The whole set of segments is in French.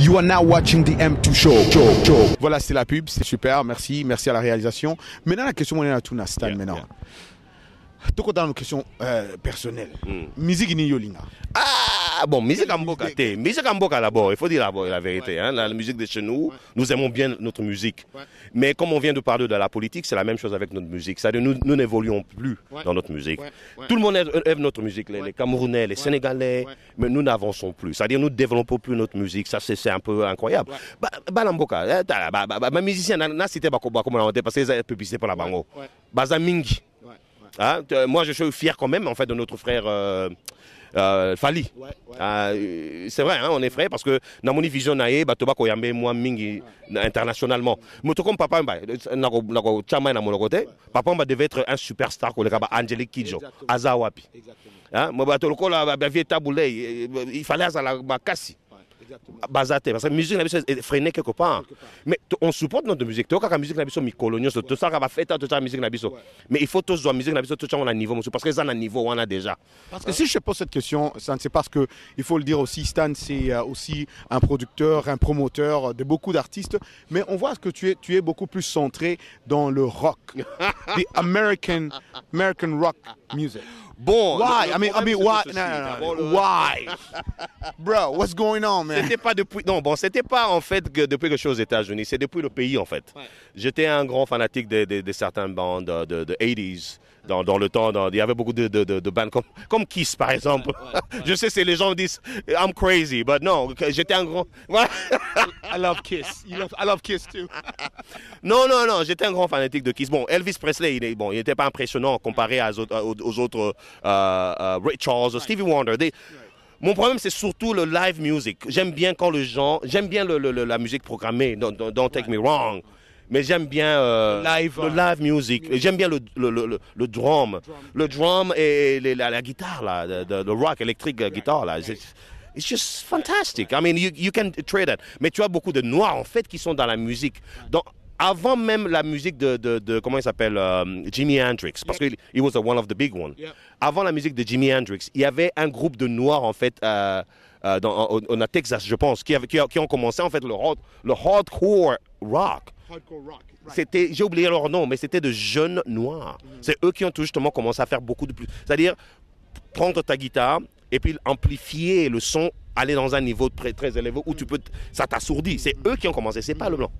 You are now watching the M2 Show. Voilà, c'est la pub, c'est super, merci à la réalisation. Maintenant, la question, on est à tout Stan maintenant. Toko dans nos questions personnelles. Musique ni yolinga. Ah bon, musique amboka té. Musique amboka d'abord, il faut dire la vérité. Hein? La musique de chez nous, nous aimons bien notre musique. Mais comme on vient de parler de la politique, c'est la même chose avec notre musique. C'est-à-dire nous n'évoluons plus dans notre musique. Tout le monde aime notre musique, les Camerounais, les Sénégalais, mais nous n'avançons plus. C'est-à-dire nous ne développons plus notre musique. Ça, c'est un peu incroyable. Balamboka, ma musicienne, n'a cité Bakoba comme on l'a dit, parce que c'est publicité pour la Bango. Bazamingi. Hein? Moi, je suis fier quand même en fait de notre frère Fali. C'est vrai, hein, on est frère parce que dans mon vision nae, batoba koyambe moi mingi internationalement. Mais tout comme papa nako chama na mon côté, papa devait être un superstar ko le kaba Angelique Kidjo, Azawapi. Hein? Moi bato ko la ba vie taboulé, il fallait à la bakasi. Bazaté parce que la musique est freinée quelque part. Mais on supporte notre musique. Tu vois la musique nabiso mi coloniaux, tout ça va faire toute la musique nabiso. Mais il faut tous la musique nabiso tout ça on a niveau parce que ça on a niveau on a déjà. Parce que si je te pose cette question, Stan, c'est parce que il faut le dire aussi, Stan c'est aussi un producteur, un promoteur de beaucoup d'artistes, mais on voit que tu es beaucoup plus centré dans le rock, the American rock music. Bon, why? I mean, why? No. Why? Bro, what's going on, man? C'était pas depuis. Non, bon, c'était pas en fait que depuis que je suis aux États-Unis, c'est depuis le pays en fait. Ouais. J'étais un grand fanatique de certaines bandes de 80s. Dans le temps, il y avait beaucoup de bandes comme Kiss par exemple. Ouais. Je sais, c'est les gens disent I'm crazy, but non, j'étais un grand. I love Kiss. I love Kiss too. Non, j'étais un grand fanatique de Kiss. Bon, Elvis Presley, il n'était pas impressionnant comparé aux autres Ray Charles, Stevie Wonder. Mon problème, c'est surtout le live music. J'aime bien quand j'aime bien la musique programmée. Don't take me wrong. Mais j'aime bien le live music. J'aime bien le drum. Le drum et la guitare, là, le rock électrique guitare. Là. It's just fantastic. I mean, you can trade that. Mais tu as beaucoup de noirs, en fait, qui sont dans la musique. Avant même la musique de comment il s'appelle, Jimi Hendrix, parce que he was one of the big ones. Avant la musique de Jimi Hendrix, il y avait un groupe de noirs, en fait, au Texas, je pense, qui ont commencé, en fait, le hardcore rock. Right. J'ai oublié leur nom, mais c'était de jeunes noirs. C'est eux qui ont tout justement commencé à faire beaucoup de plus. C'est-à-dire prendre ta guitare et puis amplifier le son, aller dans un niveau très, très élevé où ça t'assourdit. C'est eux qui ont commencé, c'est pas le blanc.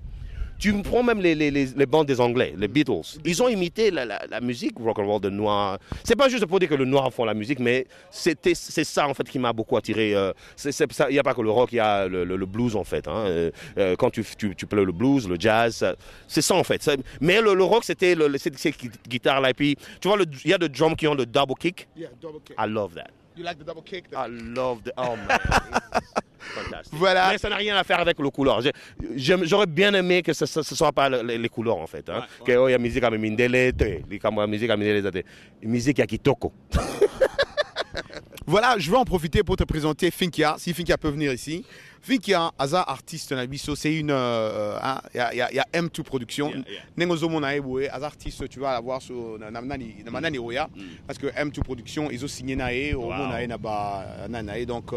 Tu prends même les bandes des Anglais, les Beatles. Ils ont imité la musique rock'n'roll de noir. C'est pas juste pour dire que le noir font la musique, mais c'est ça en fait qui m'a beaucoup attiré. Il n'y a pas que le rock, il y a le blues en fait. Hein. Quand tu plais le blues, le jazz, c'est ça en fait. Mais le rock, c'était ces guitares-là. Et puis, tu vois, il y a des drums qui ont le double kick. Yeah, double kick. I love that. You like the double kick? I love the... Oh man. Fantastique. Voilà. Mais ça n'a rien à faire avec le couleur. J'aurais bien aimé que ce ne soit pas les couleurs en fait. Hein. Que il y a musique à Mindele, musique à Mindele, musique à Kitoko. Voilà, je vais en profiter pour te présenter Finkia, si Finkia peut venir ici. Finkia, Aza artiste Nabiso, c'est il y a M2 Production. Nengozo Monae, Aza artiste, tu vas la voir sur Namani Oya, parce que M2 Production, ils ont signé Nae, au Monae Nae, donc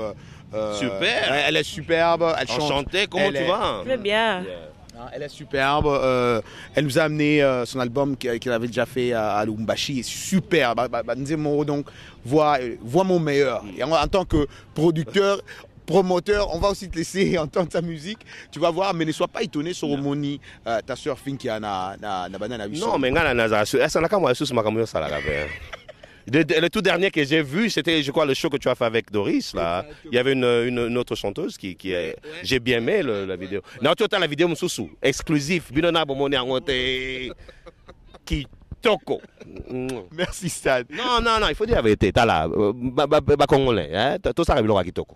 super. Elle est superbe, elle chante. Enchantée, comment tu vas? Très bien. Elle est superbe. Elle nous a amené son album qu'elle avait déjà fait à Lumbashi. Super. Donc, vois mon meilleur. Et en tant que producteur, promoteur, on va aussi te laisser entendre sa musique. Tu vas voir, mais ne sois pas étonné sur Omoni, ta soeur Finkia qui a na banane. Non, mais ça n'a qu'à moi, ça le tout dernier que j'ai vu, c'était, je crois, le show que tu as fait avec Doris. Là. Il y avait une autre chanteuse qui j'ai bien aimé la vidéo. Non, tu as la vidéo Moussou, exclusif. Binona Bomoni Angote Kitoko. Merci, Stad. Non, il faut dire la vérité. T'as là, Congolais, tout ça arrive à Kitoko.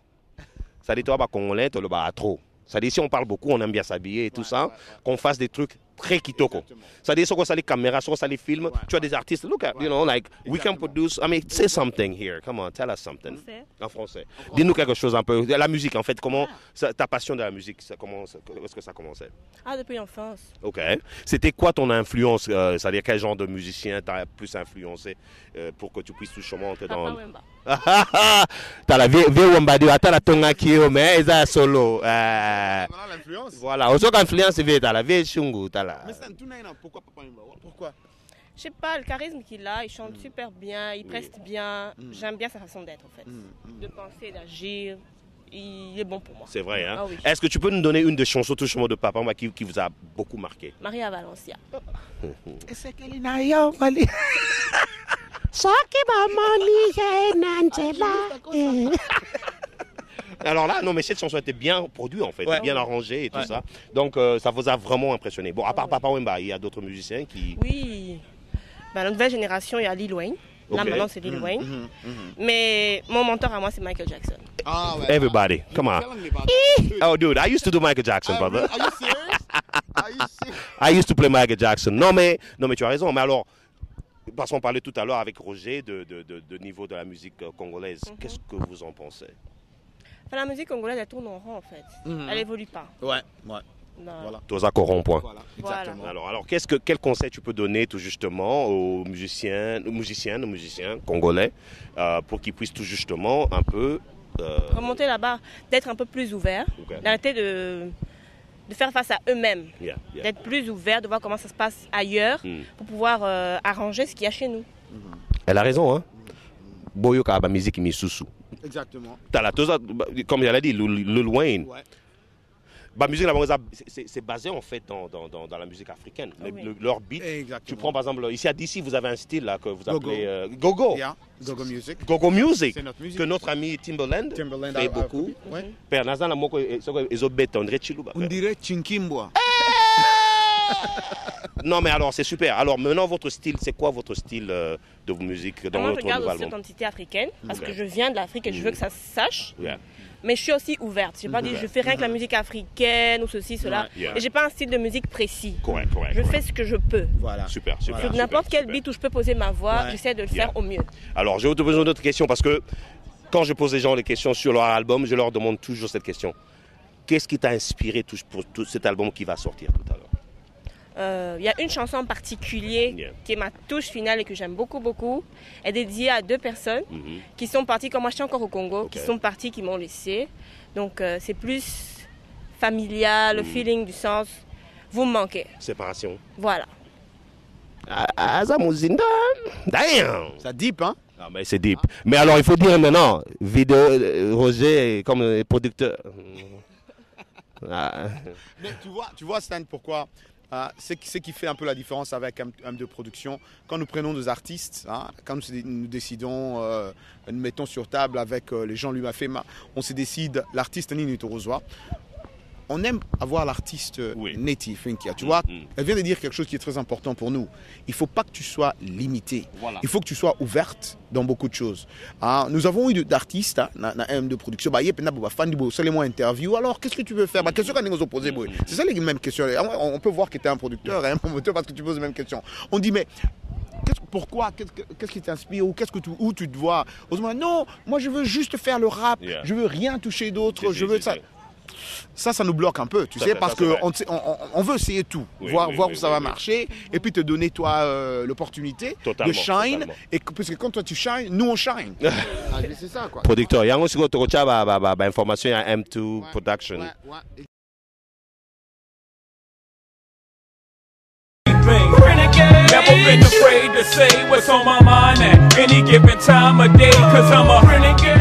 Ça dit, toi, Congolais, tu le bas trop. Ça dit, si on parle beaucoup, on aime bien s'habiller et tout ça, qu'on fasse des trucs très kitoko. C'est-à-dire, soit ça les caméras, soit ça les films. Tu as des artistes, look at, you know, like, we can produce, I mean, say something here. Come on, tell us something. En français. Dis-nous quelque chose un peu. La musique, en fait, comment, ta passion de la musique, est-ce que ça commençait? Ah, depuis l'enfance. Ok. C'était quoi ton influence, c'est-à-dire quel genre de musicien t'a plus influencé pour que tu puisses tout monter dans... Papa Wemba. T'as la vieille Wemba, t'as la tonga qui est, mais c'est solo. Voilà l'influence. Voilà, aussi influence, t'as la vieille Chungu, t'as la... Mais c'est un tout nain, pourquoi Papa Wemba? Pourquoi? Je sais pas, le charisme qu'il a, il chante super bien, il preste bien. J'aime bien sa façon d'être en fait. De penser, d'agir. Il est bon pour moi. C'est vrai, hein? Ah oui. Est-ce que tu peux nous donner une des chansons touchement de Papa Wemba qui vous a beaucoup marqué? Maria Valencia. Alors là, non, mais cette chanson était bien produite en fait, bien arrangée et tout ça. Donc ça vous a vraiment impressionné. Bon, à part Papa Wemba, il y a d'autres musiciens qui... Oui. Bah, la nouvelle génération, il y a Lil Wayne. Là maintenant, c'est Lil Wayne. Mais mon mentor à moi, c'est Michael Jackson. Ah, ouais. Everybody, come on. Oh, dude, I used to do Michael Jackson, brother. Are you serious? Are you serious? I used to play Michael Jackson. Non, mais tu as raison. Mais alors, parce qu'on parlait tout à l'heure avec Roger de niveau de la musique congolaise. Qu'est-ce que vous en pensez? Enfin, la musique congolaise, elle tourne en rond en fait. Elle évolue pas. Ouais. Non. Voilà. Tous à point. Voilà, exactement. Alors quel conseil tu peux donner tout justement aux musiciens congolais pour qu'ils puissent tout justement un peu... Remonter la barre, d'être un peu plus ouvert, d'arrêter de faire face à eux-mêmes, d'être plus ouvert, de voir comment ça se passe ailleurs pour pouvoir arranger ce qu'il y a chez nous. Elle a raison, hein? Boyo ka ba musique mi susu. Exactement. Comme elle a dit, Lil Wayne. Ouais. La musique c'est basé en fait dans la musique africaine. Leur beat. Exactement. Tu prends par exemple ici à DC, vous avez un style là que vous appelez Go-Go. Yeah. Go-Go Music. Go-Go Music. C'est notre musique. Que notre ami Timbaland fait beaucoup. Ouais. Père Nazan moko ezobeta on dirait Chiluba. On dirait Chinkimbwa. Non mais alors c'est super. Alors maintenant votre style, c'est quoi votre style de musique dans moi, votre nouvel album? Je regarde aussi album? l'authenticité africaine parce que je viens de l'Afrique et je veux que ça se sache. Yeah. Mais je suis aussi ouverte. Je n'ai pas dit je fais rien que la musique africaine ou ceci, cela. Et j'ai pas un style de musique précis. Correct. Je fais ce que je peux. Voilà. Super. Sur n'importe quel beat où je peux poser ma voix, j'essaie de le faire au mieux. Alors je vais te poser une autre question parce que quand je pose aux gens les questions sur leur album, je leur demande toujours cette question. Qu'est-ce qui t'a inspiré pour tout cet album qui va sortir tout à l'heure? Il y a une chanson en particulier qui est ma touche finale et que j'aime beaucoup. Elle est dédiée à 2 personnes qui sont parties, comme moi je suis encore au Congo, qui sont parties, qui m'ont laissé. Donc c'est plus familial, le feeling du sens. Vous me manquez. Séparation. Voilà. Azamuzinda. Damn. Ça deep, hein? Ah, mais c'est deep. Mais alors il faut dire maintenant, Roger comme producteur. Mais tu vois Stan, pourquoi c'est ce qui fait un peu la différence avec un de production. Quand nous prenons des artistes, quand nous décidons, nous mettons sur table avec les gens lui Mafema, on se décide, l'artiste Nini Torozoa. On aime avoir l'artiste native, Inkia. Tu vois, elle vient de dire quelque chose qui est très important pour nous. Il ne faut pas que tu sois limité. Voilà. Il faut que tu sois ouverte dans beaucoup de choses. Nous avons eu d'artistes de production. Seulement interview. Alors, qu'est-ce que tu veux faire? Question qu'on nous a posée. C'est ça les mêmes questions. On peut voir que tu es un producteur, un promoteur, parce que tu poses les mêmes questions. On dit, mais pourquoi? Qu'est-ce qui t'inspire? Ou où tu te vois? Non, moi je veux juste faire le rap. Je veux rien toucher d'autre. Je veux ça. Ça nous bloque un peu, tu sais, parce qu'on veut essayer tout, voir où ça va marcher, et puis te donner, toi, l'opportunité de shine, parce que quand toi tu shine, nous on shine. C'est ça, quoi. Producteur, il y a aussi autre information à M2 Production. Never been afraid to say what's on my mind at any given time of day, 'cause I'm a renegade.